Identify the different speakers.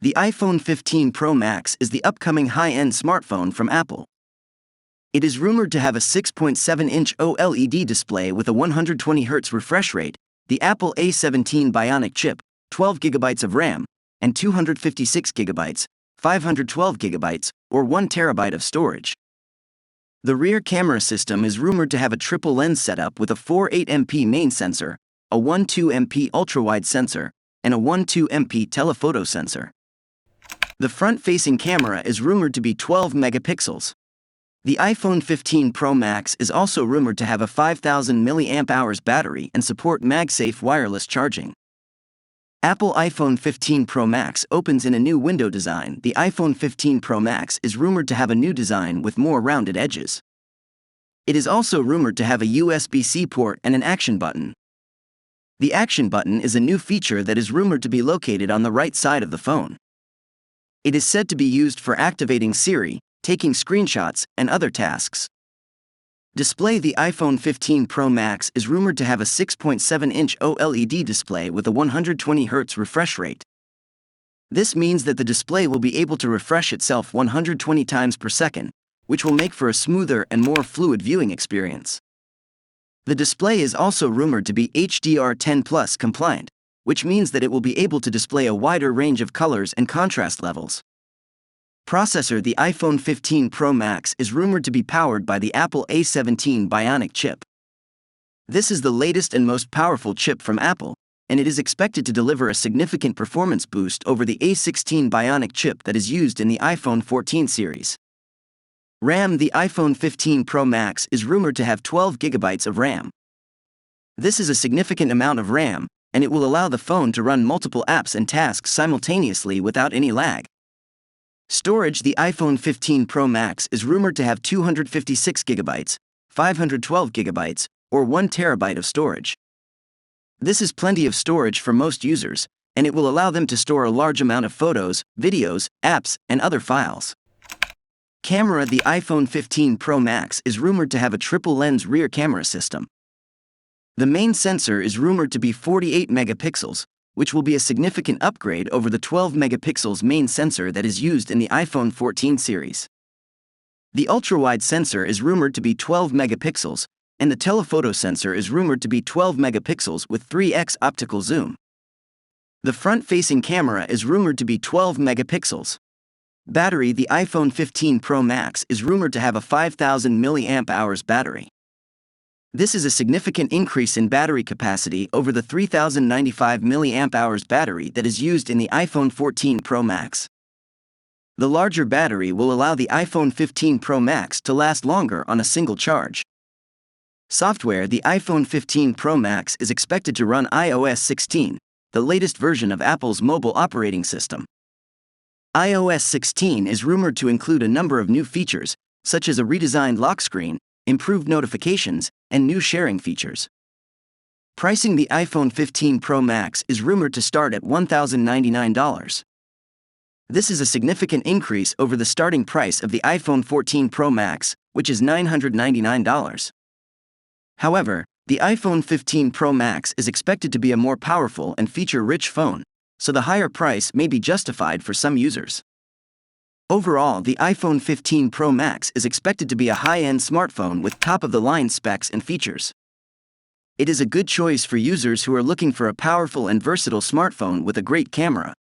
Speaker 1: The iPhone 15 Pro Max is the upcoming high-end smartphone from Apple. It is rumored to have a 6.7-inch OLED display with a 120Hz refresh rate, the Apple A17 Bionic chip, 12GB of RAM, and 256GB, 512GB, or 1TB of storage. The rear camera system is rumored to have a triple lens setup with a 4.8MP main sensor, a 1.2MP ultra-wide sensor, and a 1.2MP telephoto sensor. The front-facing camera is rumored to be 12 megapixels. The iPhone 15 Pro Max is also rumored to have a 5000 mAh battery and support MagSafe wireless charging. Apple iPhone 15 Pro Max opens in a new window design. The iPhone 15 Pro Max is rumored to have a new design with more rounded edges. It is also rumored to have a USB-C port and an action button. The action button is a new feature that is rumored to be located on the right side of the phone. It is said to be used for activating Siri, taking screenshots, and other tasks. Display: the iPhone 15 Pro Max is rumored to have a 6.7-inch OLED display with a 120Hz refresh rate. This means that the display will be able to refresh itself 120 times per second, which will make for a smoother and more fluid viewing experience. The display is also rumored to be HDR10+ compliant, which means that it will be able to display a wider range of colors and contrast levels. Processor: the iPhone 15 Pro Max is rumored to be powered by the Apple A17 Bionic chip. This is the latest and most powerful chip from Apple, and it is expected to deliver a significant performance boost over the A16 Bionic chip that is used in the iPhone 14 series. RAM: the iPhone 15 Pro Max is rumored to have 12GB of RAM. This is a significant amount of RAM, and it will allow the phone to run multiple apps and tasks simultaneously without any lag. Storage: the iPhone 15 Pro Max is rumored to have 256GB, 512GB, or 1TB of storage. This is plenty of storage for most users, and it will allow them to store a large amount of photos, videos, apps, and other files. Camera: the iPhone 15 Pro Max is rumored to have a triple-lens rear camera system. The main sensor is rumored to be 48 megapixels, which will be a significant upgrade over the 12 megapixels main sensor that is used in the iPhone 14 series. The ultra-wide sensor is rumored to be 12 megapixels, and the telephoto sensor is rumored to be 12 megapixels with 3x optical zoom. The front-facing camera is rumored to be 12 megapixels. Battery: the iPhone 15 Pro Max is rumored to have a 5000 mAh battery. This is a significant increase in battery capacity over the 3095 mAh battery that is used in the iPhone 14 Pro Max. The larger battery will allow the iPhone 15 Pro Max to last longer on a single charge. Software: the iPhone 15 Pro Max is expected to run iOS 16, the latest version of Apple's mobile operating system. iOS 16 is rumored to include a number of new features, such as a redesigned lock screen, improved notifications, and new sharing features. Pricing: the iPhone 15 Pro Max is rumored to start at $1,099. This is a significant increase over the starting price of the iPhone 14 Pro Max, which is $999. However, the iPhone 15 Pro Max is expected to be a more powerful and feature-rich phone, so the higher price may be justified for some users. Overall, the iPhone 15 Pro Max is expected to be a high-end smartphone with top-of-the-line specs and features. It is a good choice for users who are looking for a powerful and versatile smartphone with a great camera,